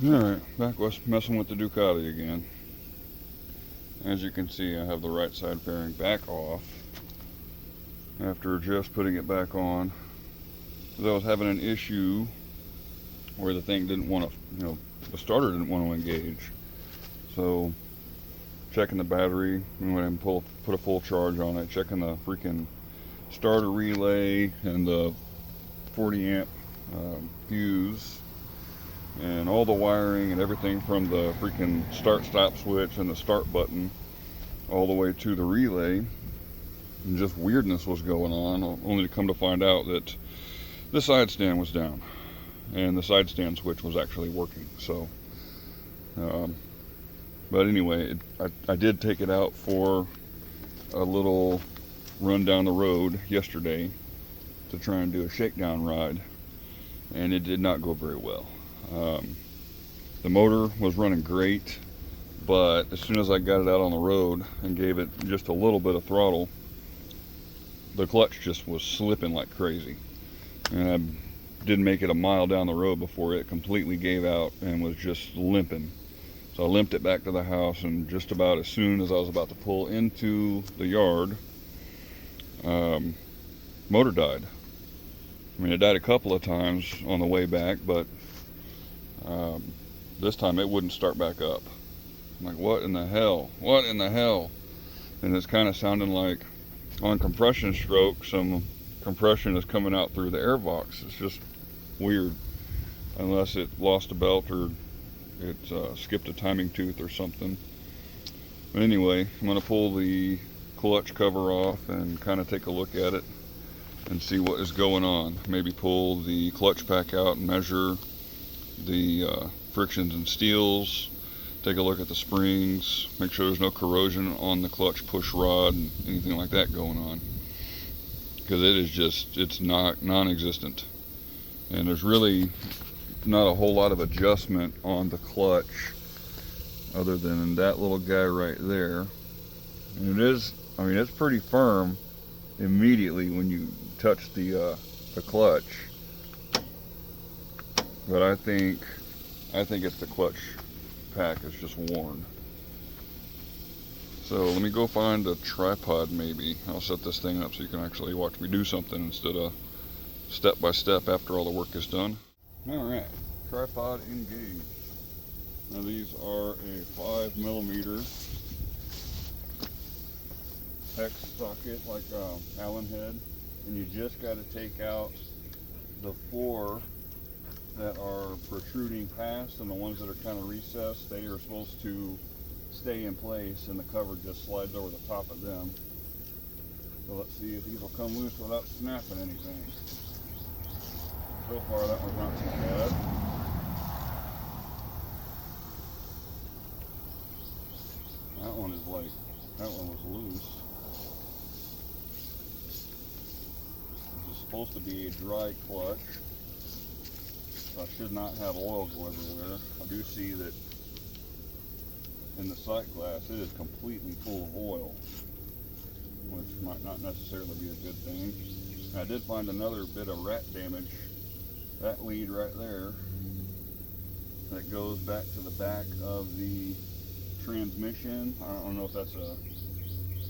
Alright, back with messing with the Ducati again. As you can see, I have the right side fairing back off after just putting it back on. Because I was having an issue where the thing didn't want to, the starter didn't want to engage. So, checking the battery, we went and put a full charge on it, checking the freaking starter relay and the 40 amp fuse and all the wiring and everything from the freaking start stop switch and the start button all the way to the relay, and just weirdness was going on, only to come to find out that the side stand was down and the side stand switch was actually working. So but anyway, I did take it out for a little run down the road yesterday to try and do a shakedown ride, and it did not go very well. The motor was running great, but as soon as I got it out on the road and gave it just a little bit of throttle, the clutch just was slipping like crazy. And I didn't make it a mile down the road before it completely gave out and was just limping. So I limped it back to the house, and just about as soon as I was about to pull into the yard, motor died. I mean, it died a couple of times on the way back, but this time it wouldn't start back up. I'm like, what in the hell? What in the hell? And it's kind of sounding like on compression stroke, some compression is coming out through the air box. It's just weird, unless it lost a belt or it skipped a timing tooth or something. But anyway, I'm going to pull the clutch cover off and kind of take a look at it and see what is going on. Maybe pull the clutch pack out and measure the frictions and steels, take a look at the springs, make sure there's no corrosion on the clutch push rod and anything like that going on, because it's non-existent, and there's really not a whole lot of adjustment on the clutch other than that little guy right there. And it's pretty firm immediately when you touch the clutch, but I think it's the clutch pack is just worn. So let me go find a tripod. Maybe I'll set this thing up so you can actually watch me do something instead of step by step after all the work is done. Alright, tripod engaged. Now these are a 5mm hex socket, like Allen head, and you just got to take out the 4 that are protruding past, and the ones that are kind of recessed, they are supposed to stay in place, and the cover just slides over the top of them. So let's see if these will come loose without snapping anything. So far that one's not too bad. That one was loose. This is supposed to be a dry clutch, so I should not have oil go everywhere. I do see that in the sight glass it is completely full of oil, which might not necessarily be a good thing. I did find another bit of rat damage. That lead right there that goes back to the back of the transmission. I don't know if that's a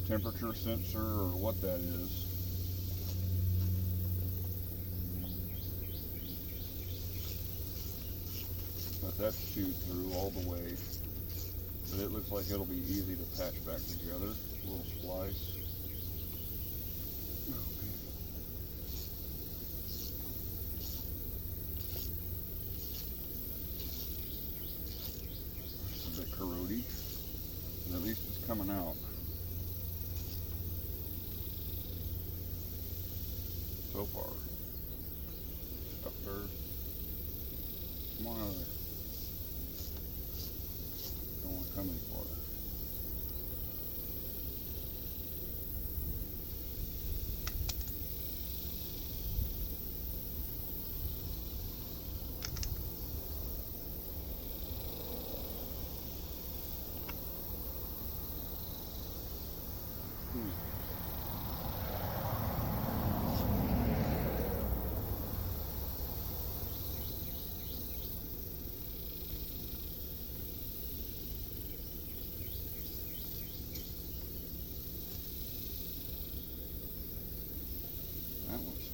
temperature sensor or what that is. But that's chewed through all the way. But it looks like it'll be easy to patch back together. A little splice. It's a bit corrody, but at least it's coming out. So far. Up there. Come on out of there. Don't want to come any farther.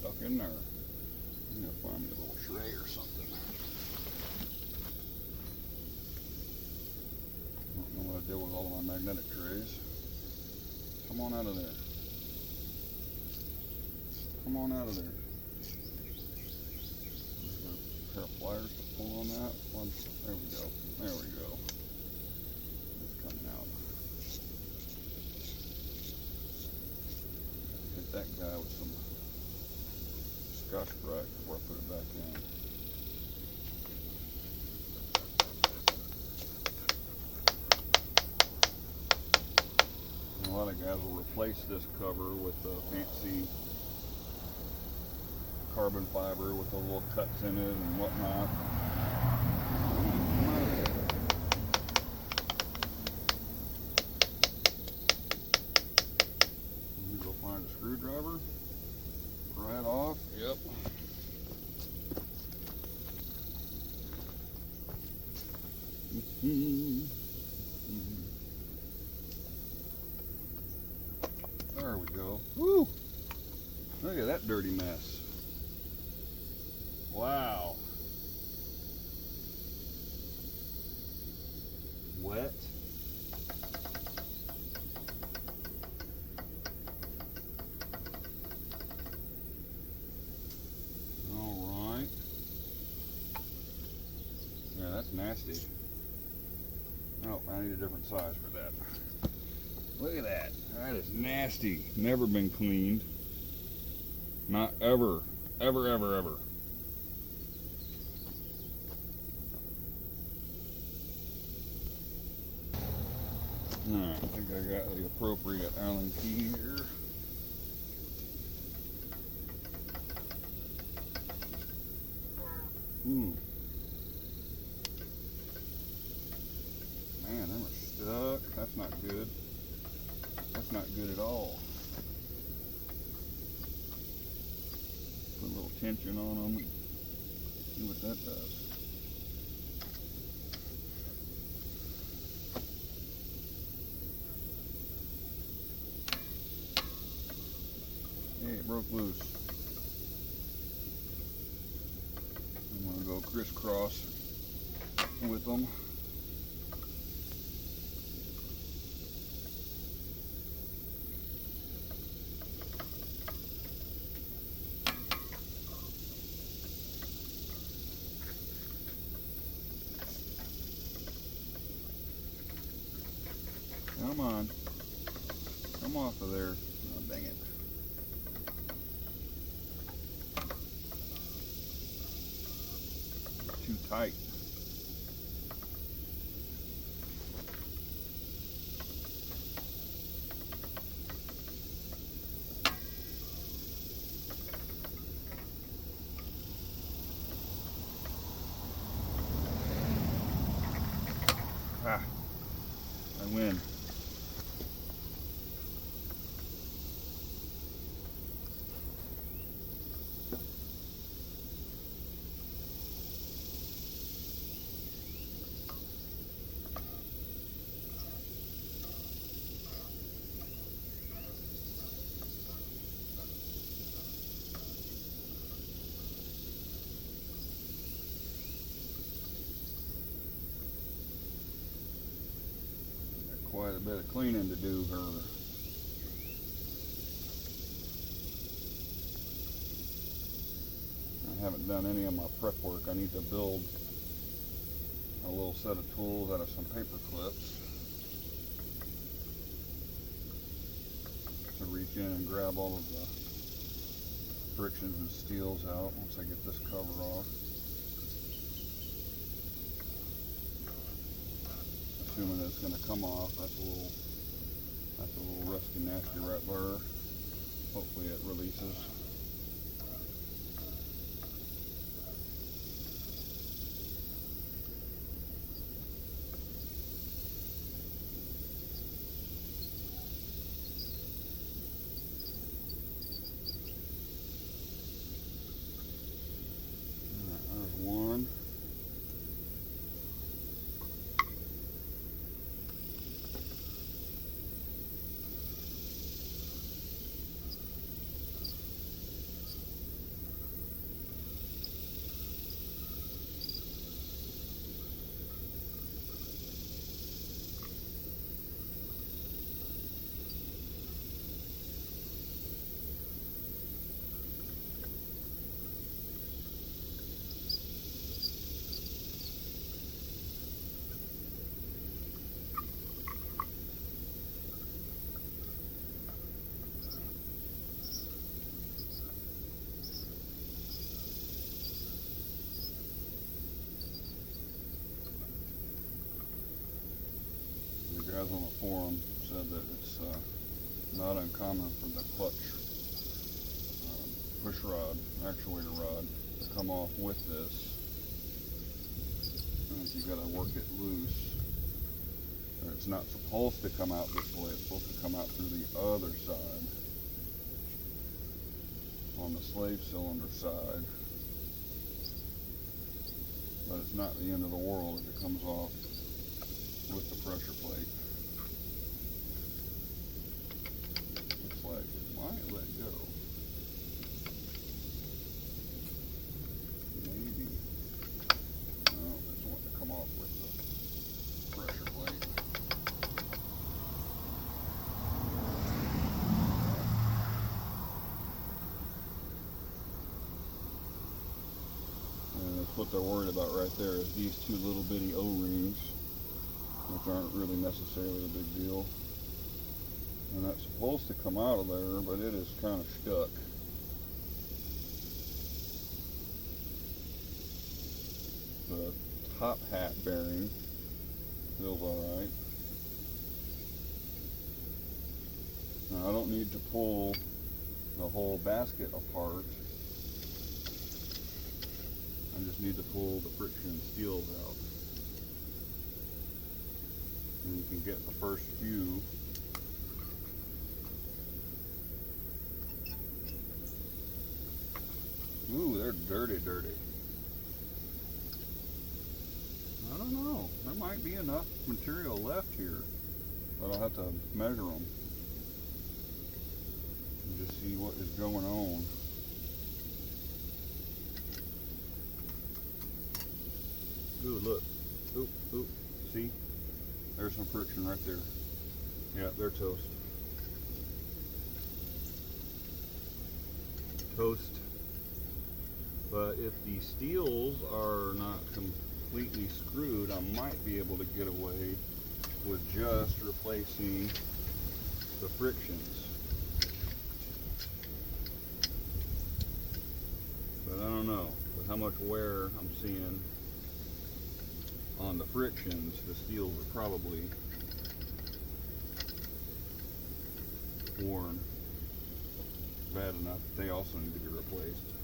stuck in there. I'm gonna find me a little tray or something. I don't know what I did with all of my magnetic trays. Come on out of there. Come on out of there. A pair of pliers to pull on that. One, there we go. There we go. It's coming out. Hit that guy with some Scotch-Brite before I put it back in. A lot of guys will replace this cover with a fancy carbon fiber with the little cuts in it and whatnot. Let me go find a screwdriver. Right off. Yep. There we go. Woo! Look at that dirty mess. Wow. Wet. All right. Yeah, that's nasty. Oh, I need a different size for that. Look at that. That is nasty. Never been cleaned. Not ever. Ever, ever, ever. Alright, I think I got the appropriate Allen key here. Man, them are stuck. That's not good. That's not good at all. Put a little tension on them and see what that does. Hey, it broke loose. I'm going to go crisscross with them. Come on. Come off of there. Oh, dang it. Too tight. Ah, I win. Quite a bit of cleaning to do her. I haven't done any of my prep work. I need to build a little set of tools out of some paper clips to reach in and grab all of the frictions and steels out once I get this cover off. Assuming it's going to come off. That's a little rusty nasty right there. Hopefully it releases. Alright, there's one. guys on the forum said that it's not uncommon for the clutch push rod, actuator rod, to come off with this. And you got to work it loose. It's not supposed to come out this way. It's supposed to come out through the other side, on the slave cylinder side. But it's not the end of the world if it comes off with the pressure plate. Looks like it might let go. Maybe. No, it's wanting to come off with the pressure plate. And that's what they're worried about right there, is these two little bitty O-rings, which aren't really necessarily a big deal. And that's supposed to come out of there, but it is kind of stuck. The top hat bearing feels alright. Now I don't need to pull the whole basket apart. I just need to pull the friction seals out. And you can get the first few. Ooh, they're dirty, dirty. I don't know. There might be enough material left here, but I'll have to measure them and just see what is going on. Ooh, look. Oop, oop. See? There's some friction right there. Yeah, they're toast. Toast. But if the steels are not completely screwed, I might be able to get away with just replacing the frictions. But I don't know. With how much wear I'm seeing on the frictions, the steels are probably worn bad enough. They also need to be replaced.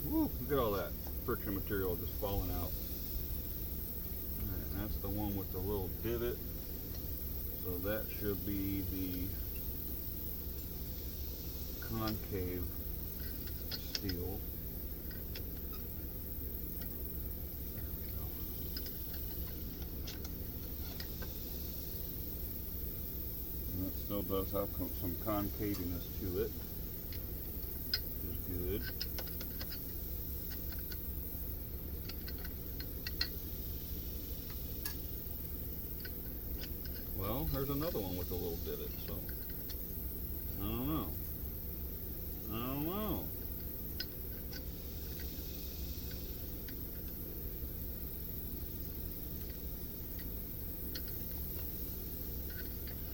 Woo, look at all that friction material just falling out. Alright, and that's the one with the little divot. So that should be the concave steel. There we go. And it still does have some concaviness to it, which is good. Well, there's another one with a little divot, so I don't know. I don't know.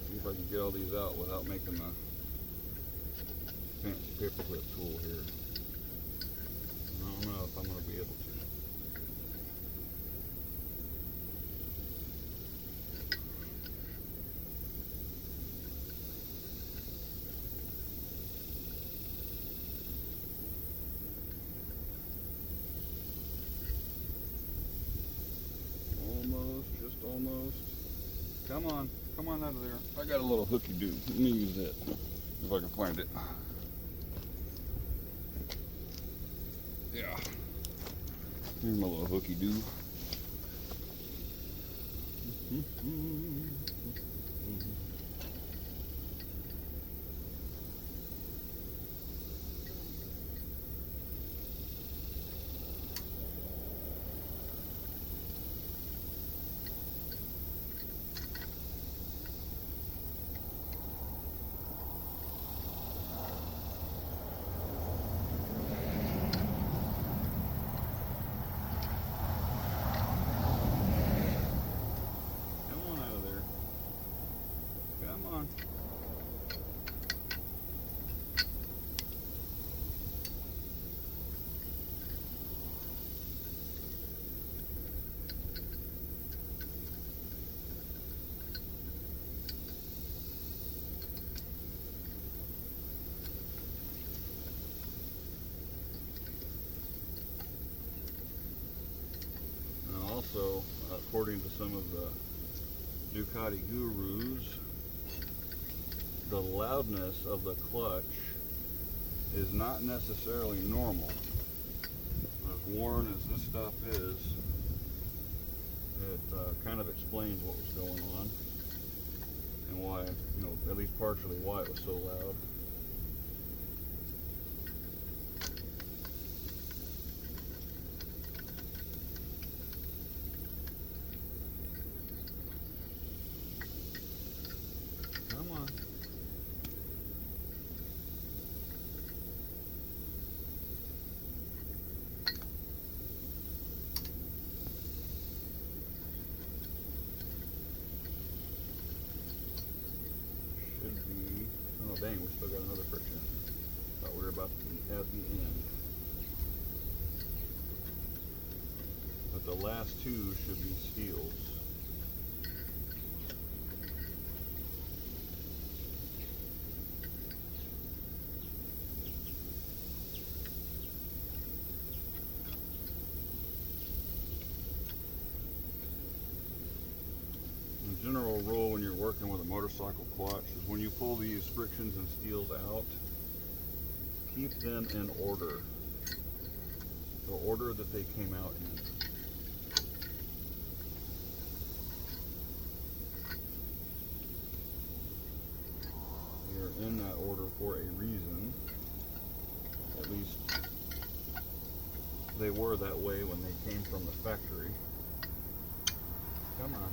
See if I can get all these out without making a fancy paperclip tool here. I don't know if I'm going to be able to. Almost. Come on out of there. I got a little hooky do. Let me use it if I can find it. Yeah. Here's my little hooky do. some of the Ducati gurus, the loudness of the clutch is not necessarily normal. As worn as this stuff is, it kind of explains what was going on and why, you know, at least partially why it was so loud. Come on. Should be, oh dang, we still got another friction. Thought we were about to be at the end. But the last two should be steels. The general rule when you're working with a motorcycle clutch is when you pull these frictions and steels out, keep them in order, the order that they came out in. They are in that order for a reason. At least they were that way when they came from the factory. Come on.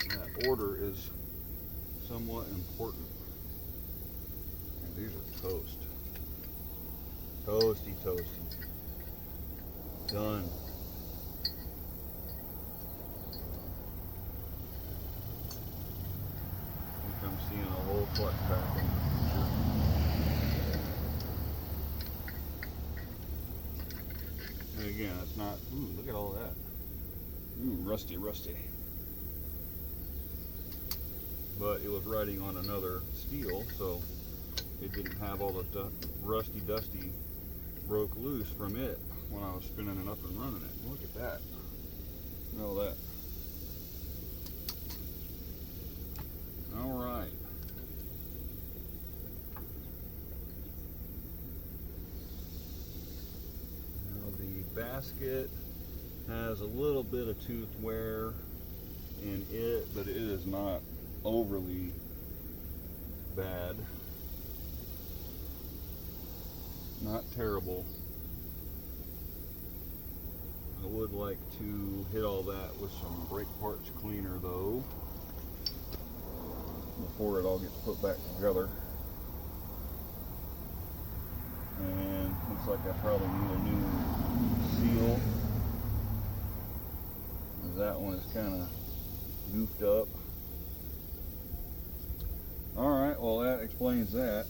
That order is somewhat important. And these are toast. Toasty, toasty. Done. I think I'm seeing a whole clutch pack in the future. And again, it's not, ooh, look at all that. Ooh, rusty, rusty. But it was riding on another steel, so it didn't have all the rusty dusty broke loose from it when I was spinning it up and running it. Look at that. Look at all that. Alright. Now the basket has a little bit of tooth wear in it, but it is not overly bad. Not terrible. I would like to hit all that with some brake parts cleaner though, before it all gets put back together. And looks like I probably need a new seal, as that one is kind of goofed up. Alright, well that explains that.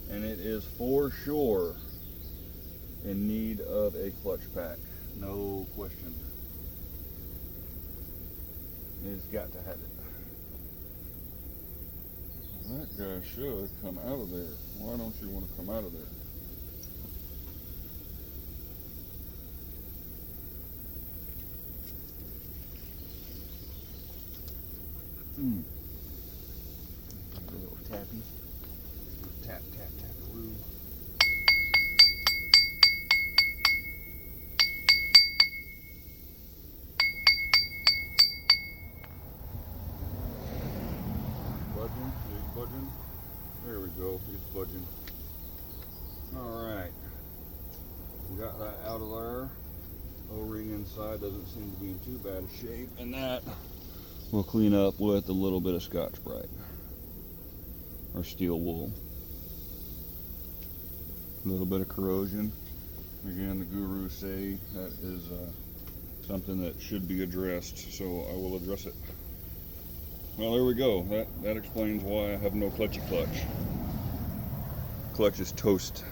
And it is for sure in need of a clutch pack. No question. It's got to have it. That guy should come out of there. Why don't you want to come out of there? A little tappy. Tap, tap, tap-a-roo. Budging? He's budging. There we go. He's budging. Alright. We got that out of there. O-ring inside doesn't seem to be in too bad a shape. And that we'll clean up with a little bit of Scotch-Brite. Or steel wool. A little bit of corrosion. Again, the gurus say that is something that should be addressed, so I will address it. Well, there we go. That explains why I have no clutchy clutch. Clutch is toast.